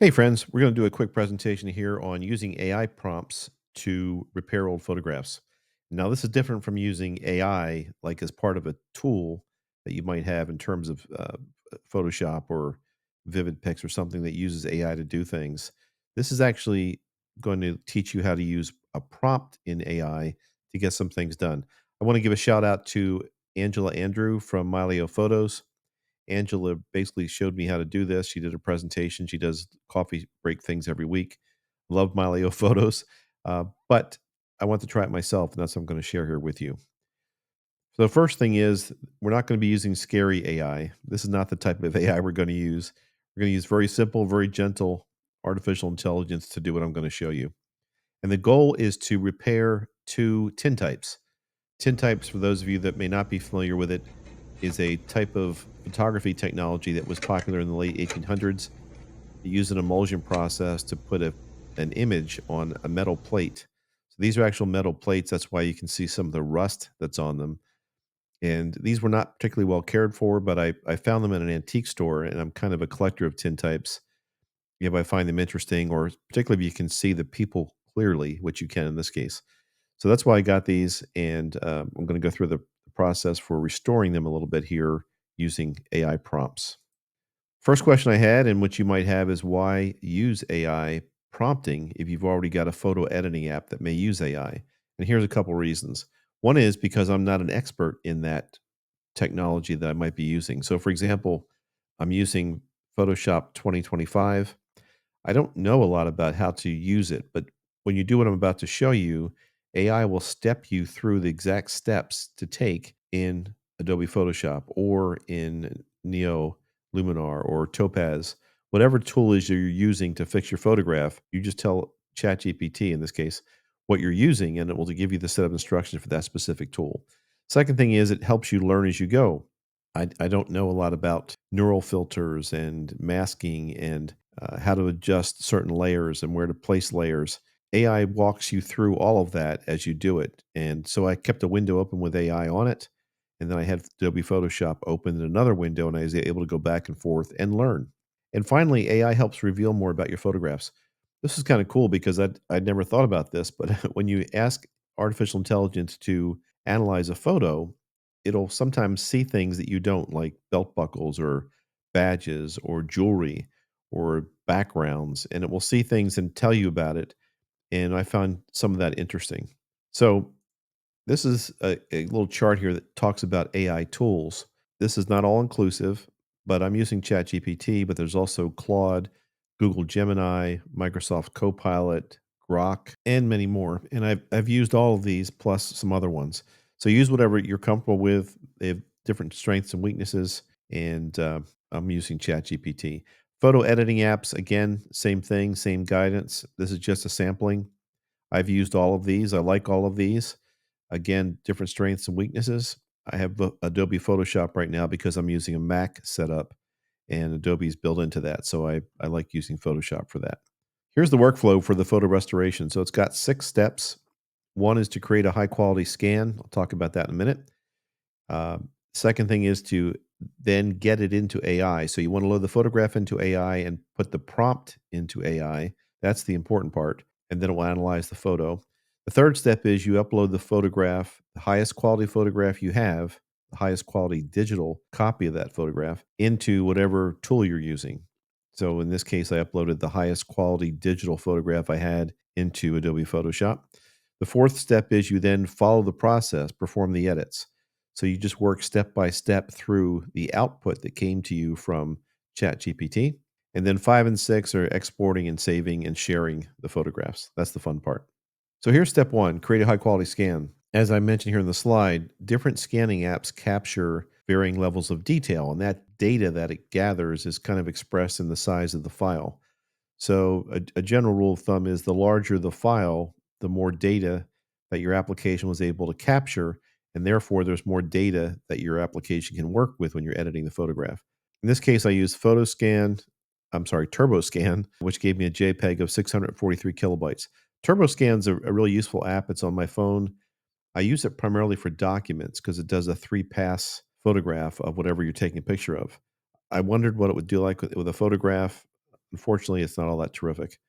Hey, friends, we're going to do a quick presentation here on using AI prompts to repair old photographs. Now, this is different from using AI like as part of a tool that you might have in terms of Photoshop or Vivid Pics or something that uses AI to do things. This is actually going to teach you how to use a prompt in AI to get some things done. I want to give a shout out to Angela Andrew from Mileo Photos. Angela basically showed me how to do this. She did a presentation. She does coffee break things every week. Love my Leo photos, but I want to try it myself, and that's what I'm going to share here with you. So the first thing is we're not going to be using scary AI. This is not the type of AI we're going to use. We're going to use very simple, very gentle artificial intelligence to do what I'm going to show you. And the goal is to repair two tintypes. Tintypes, for those of you that may not be familiar with it, is a type of photography technology that was popular in the late 1800s. They use an emulsion process to put an image on a metal plate. So these are actual metal plates. That's why you can see some of the rust that's on them. And these were not particularly well cared for, but I found them in an antique store, and I'm kind of a collector of tintypes. If I find them interesting, or particularly if you can see the people clearly, which you can in this case. So that's why I got these, and I'm going to go through the process for restoring them a little bit here using AI prompts. First question I had, and which you might have, is why use AI prompting if you've already got a photo editing app that may use AI? And here's a couple reasons. One is because I'm not an expert in that technology that I might be using. So, for example, I'm using Photoshop 2025. I don't know a lot about how to use it, but when you do what I'm about to show you, AI will step you through the exact steps to take in Adobe Photoshop or in Neo Luminar or Topaz. Whatever tool is you're using to fix your photograph, you just tell ChatGPT in this case what you're using, and it will give you the set of instructions for that specific tool. Second thing is it helps you learn as you go. I don't know a lot about neural filters and masking and how to adjust certain layers and where to place layers. AI walks you through all of that as you do it. And so I kept a window open with AI on it. And then I had Adobe Photoshop open in another window, and I was able to go back and forth and learn. And finally, AI helps reveal more about your photographs. This is kind of cool because I'd never thought about this, but when you ask artificial intelligence to analyze a photo, it'll sometimes see things that you don't, like belt buckles or badges or jewelry or backgrounds, and it will see things and tell you about it. And I found some of that interesting. So this is a little chart here that talks about AI tools. This is not all inclusive, but I'm using ChatGPT, but there's also Claude, Google Gemini, Microsoft Copilot, Grok, and many more. And I've used all of these plus some other ones. So use whatever you're comfortable with. They have different strengths and weaknesses, and I'm using ChatGPT. Photo editing apps, again, same thing, same guidance. This is just a sampling. I've used all of these. I like all of these. Again, different strengths and weaknesses. I have Adobe Photoshop right now because I'm using a Mac setup, and Adobe's built into that. So I like using Photoshop for that. Here's the workflow for the photo restoration. So it's got 6 steps. One is to create a high quality scan. I'll talk about that in a minute. Second thing is to then get it into AI. So you want to load the photograph into AI and put the prompt into AI. That's the important part. And then it will analyze the photo. The third step is you upload the photograph, the highest quality photograph you have, the highest quality digital copy of that photograph, into whatever tool you're using. So in this case, I uploaded the highest quality digital photograph I had into Adobe Photoshop. The fourth step is you then follow the process, perform the edits. So you just work step by step through the output that came to you from ChatGPT. And then 5 and 6 are exporting and saving and sharing the photographs. That's the fun part. So here's step one, create a high quality scan. As I mentioned here in the slide, different scanning apps capture varying levels of detail, and that data that it gathers is kind of expressed in the size of the file. So a general rule of thumb is the larger the file, the more data that your application was able to capture, and therefore there's more data that your application can work with when you're editing the photograph. In this case, I used TurboScan, which gave me a JPEG of 643 kilobytes. TurboScan's a really useful app. It's on my phone. I use it primarily for documents because it does a 3 pass photograph of whatever you're taking a picture of. I wondered what it would do like with a photograph. unfortunately, it's not all that terrific.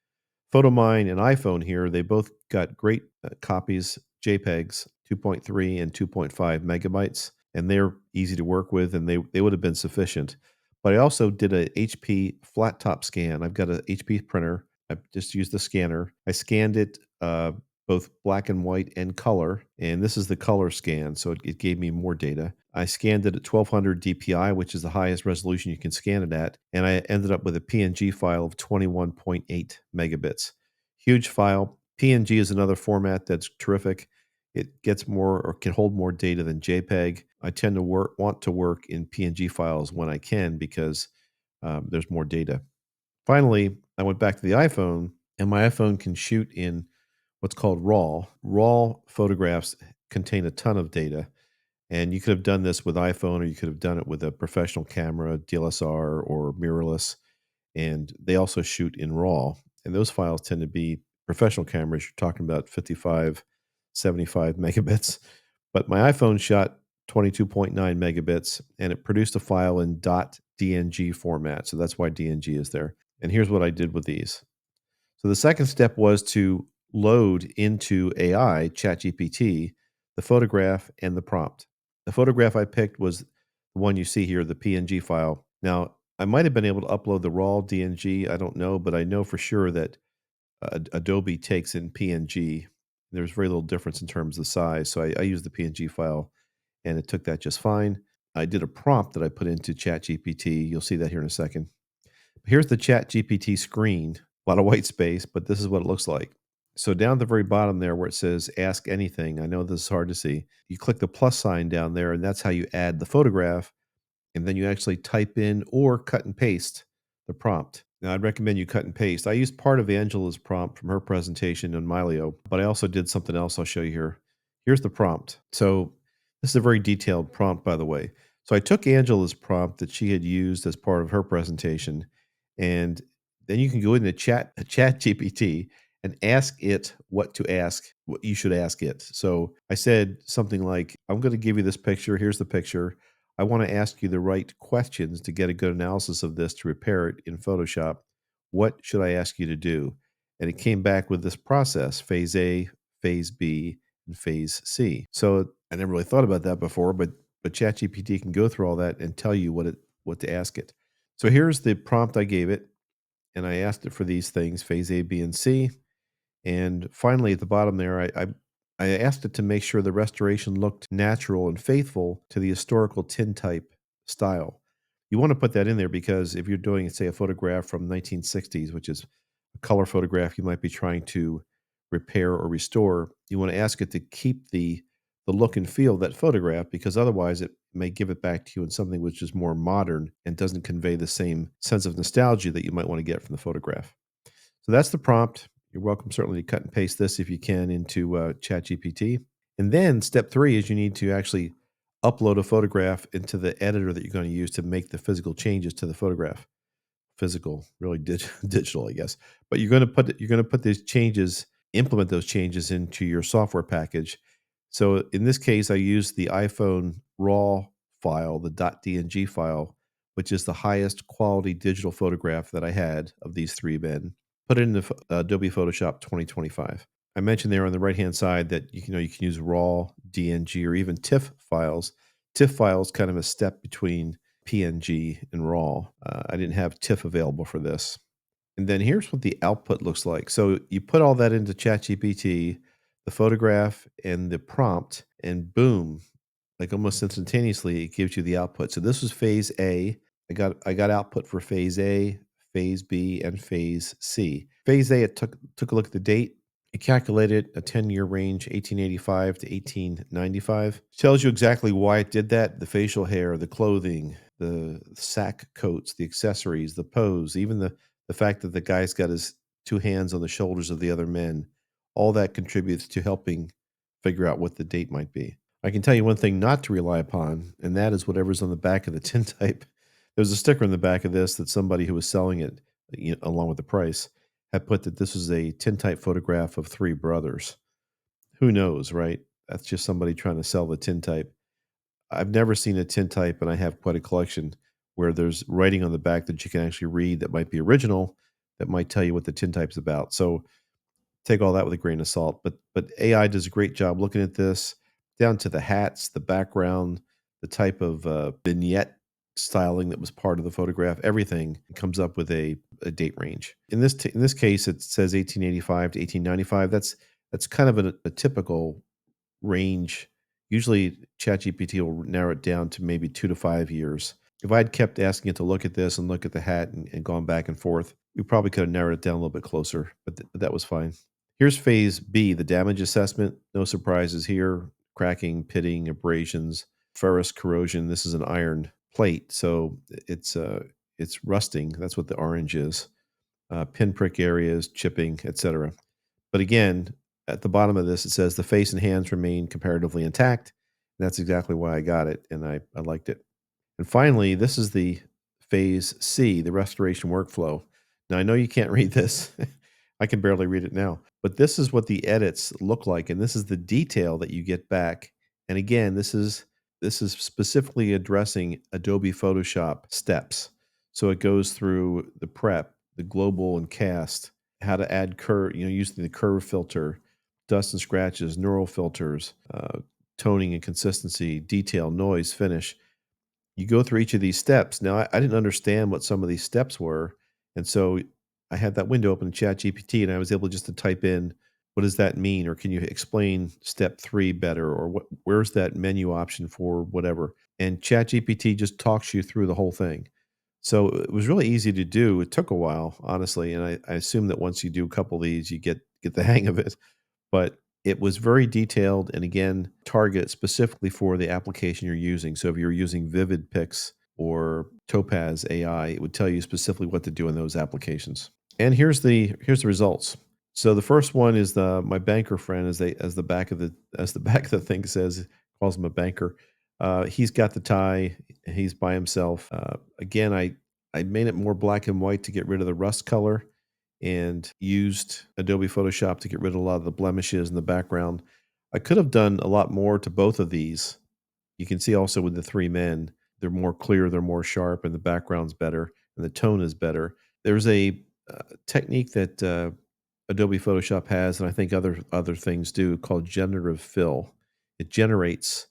Photomyne and iPhone here, they both got great copies, JPEGs, 2.3 and 2.5 megabytes, and they're easy to work with, and they would have been sufficient. But I also did a HP flat top scan. I've got a HP printer. I just used the scanner. I scanned it both black and white and color, and this is the color scan, so it gave me more data. I scanned it at 1200 DPI, which is the highest resolution you can scan it at, and I ended up with a PNG file of 21.8 megabits. Huge file. PNG is another format that's terrific. It gets more or can hold more data than JPEG. I tend to want to work in PNG files when I can because there's more data. Finally, I went back to the iPhone, and my iPhone can shoot in what's called RAW. RAW photographs contain a ton of data, and you could have done this with iPhone, or you could have done it with a professional camera, DSLR, or mirrorless. And they also shoot in RAW. And those files tend to be professional cameras. You're talking about 55, 75 megabits. But my iPhone shot 22.9 megabits, and it produced a file in .dng format. So that's why DNG is there. And here's what I did with these. So the second step was to load into AI, ChatGPT, the photograph and the prompt. The photograph I picked was the one you see here, the PNG file. Now, I might have been able to upload the raw DNG. I don't know, but I know for sure that Adobe takes in PNG. There's very little difference in terms of size. So I used the PNG file and it took that just fine. I did a prompt that I put into ChatGPT. You'll see that here in a second. Here's the ChatGPT screen, a lot of white space, but this is what it looks like. So down at the very bottom there where it says ask anything, I know this is hard to see. You click the plus sign down there, and that's how you add the photograph, and then you actually type in or cut and paste the prompt. Now, I'd recommend you cut and paste. I used part of Angela's prompt from her presentation on Mylio, but I also did something else I'll show you here. Here's the prompt. So this is a very detailed prompt, by the way. So I took Angela's prompt that she had used as part of her presentation, and then you can go into Chat GPT and ask it what to ask, what you should ask it. So I said something like, I'm going to give you this picture. Here's the picture. I want to ask you the right questions to get a good analysis of this to repair it in Photoshop. What should I ask you to do? And it came back with this process: phase A, phase B, and phase C. So I never really thought about that before, but ChatGPT can go through all that and tell you what to ask it. So here's the prompt I gave it, and I asked it for these things: phase A, B, and C. And finally, at the bottom there, I asked it to make sure the restoration looked natural and faithful to the historical tintype style. You want to put that in there because if you're doing, say, a photograph from 1960s, which is a color photograph you might be trying to repair or restore, you want to ask it to keep the look and feel of that photograph, because otherwise it may give it back to you in something which is more modern and doesn't convey the same sense of nostalgia that you might want to get from the photograph. So that's the prompt. You're welcome certainly to cut and paste this if you can into ChatGPT. And then step three is you need to actually upload a photograph into the editor that you're going to use to make the physical changes to the photograph. Physical, really digital, I guess. But you're going to put these changes, implement those changes into your software package. So in this case, I used the iPhone RAW file, the .dng file, which is the highest quality digital photograph that I had of these three men. Put it in the Adobe Photoshop 2025. I mentioned there on the right-hand side that you can use RAW, DNG, or even TIFF files. TIFF files kind of a step between PNG and RAW. I didn't have TIFF available for this. And then here's what the output looks like. So you put all that into ChatGPT, the photograph and the prompt, and boom, like almost instantaneously, it gives you the output. So this was phase A. I got output for phase A, phase B, and phase C. Phase A, it took a look at the date. It calculated a 10-year range, 1885 to 1895. Tells you exactly why it did that: the facial hair, the clothing, the sack coats, the accessories, the pose, even the fact that the guy's got his two hands on the shoulders of the other men. All that contributes to helping figure out what the date might be. I can tell you one thing not to rely upon, and that is whatever's on the back of the tintype. There's a sticker in the back of this that somebody who was selling it, along with the price, had put that this was a tintype photograph of three brothers. Who knows, right? That's just somebody trying to sell the tintype. I've never seen a tintype, and I have quite a collection where there's writing on the back that you can actually read that might be original, that might tell you what the tintype's about. So take all that with a grain of salt. But AI does a great job looking at this, down to the hats, the background, the type of vignette styling that was part of the photograph. Everything comes up with a date range. In this case, it says 1885 to 1895. That's kind of a typical range. Usually, ChatGPT will narrow it down to maybe 2 to 5 years. If I'd kept asking it to look at this and look at the hat and gone back and forth, we probably could have narrowed it down a little bit closer, but that was fine. Here's phase B, the damage assessment. No surprises here. Cracking, pitting, abrasions, ferrous corrosion. This is an iron plate, so it's rusting. That's what the orange is. Pinprick areas, chipping, etc. But again, at the bottom of this, it says the face and hands remain comparatively intact. And that's exactly why I got it, and I liked it. And finally, this is the phase C, the restoration workflow. Now, I know you can't read this. I can barely read it now, but this is what the edits look like, and this is the detail that you get back. And again, this is specifically addressing Adobe Photoshop steps. So it goes through the prep, the global and cast, how to add curve, using the curve filter, dust and scratches, neural filters, toning and consistency, detail, noise, finish. You go through each of these steps. Now, I didn't understand what some of these steps were, and so I had that window open in ChatGPT, and I was able just to type in, "What does that mean?" Or, "Can you explain step 3 better?" Or, Where's that menu option for whatever?" And ChatGPT just talks you through the whole thing. So it was really easy to do. It took a while, honestly, and I assume that once you do a couple of these, you get the hang of it. But it was very detailed and again, target specifically for the application you're using. So if you're using Vivid Pix or Topaz AI, it would tell you specifically what to do in those applications. And here's the results. So the first one is the my banker friend, as the back of the back of the thing says, calls him a banker. He's got the tie. He's by himself. Again, I made it more black and white to get rid of the rust color and used Adobe Photoshop to get rid of a lot of the blemishes in the background. I could have done a lot more to both of these. You can see also with the three men, they're more clear, they're more sharp, and the background's better, and the tone is better. There's a technique that Adobe Photoshop has, and I think other things do, called generative fill. It generates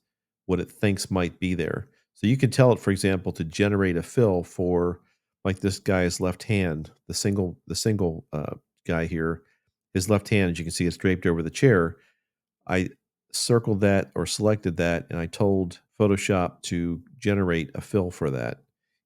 what it thinks might be there. So you can tell it, for example, to generate a fill for like this guy's left hand, the single guy here, his left hand, as you can see, it's draped over the chair. I circled that or selected that, and I told Photoshop to generate a fill for that.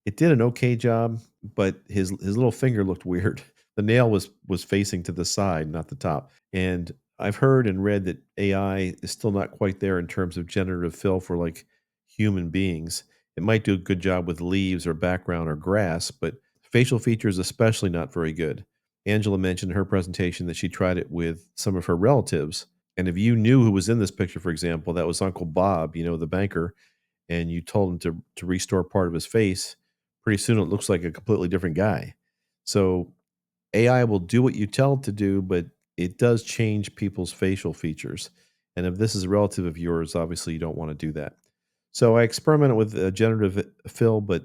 It did an okay job, but his little finger looked weird. The nail was facing to the side, not the top. And I've heard and read that AI is still not quite there in terms of generative fill for like human beings. It might do a good job with leaves or background or grass, but facial features especially not very good. Angela mentioned in her presentation that she tried it with some of her relatives, and if you knew who was in this picture, for example, that was Uncle Bob, the banker, and you told him to restore part of his face, pretty soon it looks like a completely different guy. So AI will do what you tell it to do, but it does change people's facial features. And if this is a relative of yours, obviously you don't want to do that. So I experimented with generative fill, but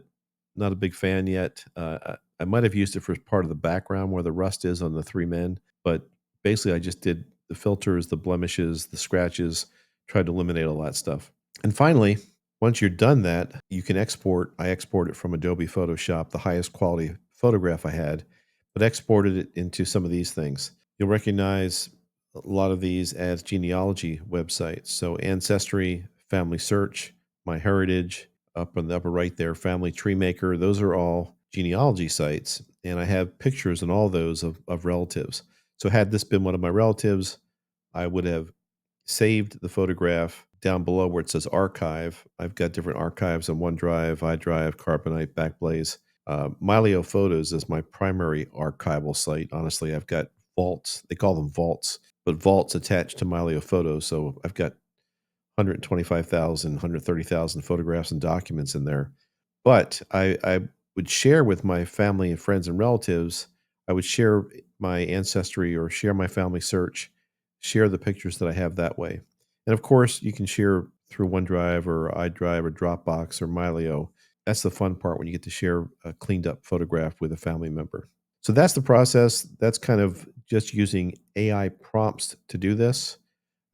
not a big fan yet. I might have used it for part of the background where the rust is on the three men, but basically I just did the filters, the blemishes, the scratches, tried to eliminate all that stuff. And finally, once you're done that, you can export. I exported from Adobe Photoshop, the highest quality photograph I had, but exported it into some of these things. You'll recognize a lot of these as genealogy websites. So Ancestry, Family Search, MyHeritage, up in the upper right there, Family Tree Maker. Those are all genealogy sites. And I have pictures in all those of relatives. So had this been one of my relatives, I would have saved the photograph down below where it says archive. I've got different archives on OneDrive, iDrive, Carbonite, Backblaze. Mylio Photos is my primary archival site. Honestly, I've got vaults. They call them vaults, but vaults attached to Mylio Photos. So I've got 125,000, 130,000 photographs and documents in there. But I would share with my family and friends and relatives. I would share my ancestry or share my family search, share the pictures that I have that way. And of course, you can share through OneDrive or iDrive or Dropbox or Mylio. That's the fun part when you get to share a cleaned up photograph with a family member. So that's the process. That's kind of just using AI prompts to do this.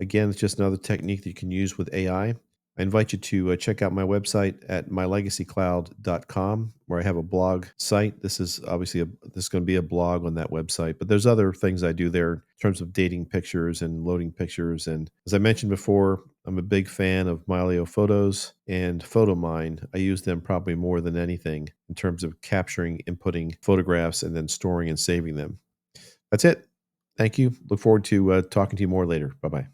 Again, it's just another technique that you can use with AI. I invite you to check out my website at mylegacycloud.com, where I have a blog site. This is obviously this is going to be a blog on that website, but there's other things I do there in terms of dating pictures and loading pictures. And as I mentioned before, I'm a big fan of Mylio Photos and Photomyne. I use them probably more than anything in terms of capturing, inputting photographs, and then storing and saving them. That's it. Thank you. Look forward to talking to you more later. Bye bye.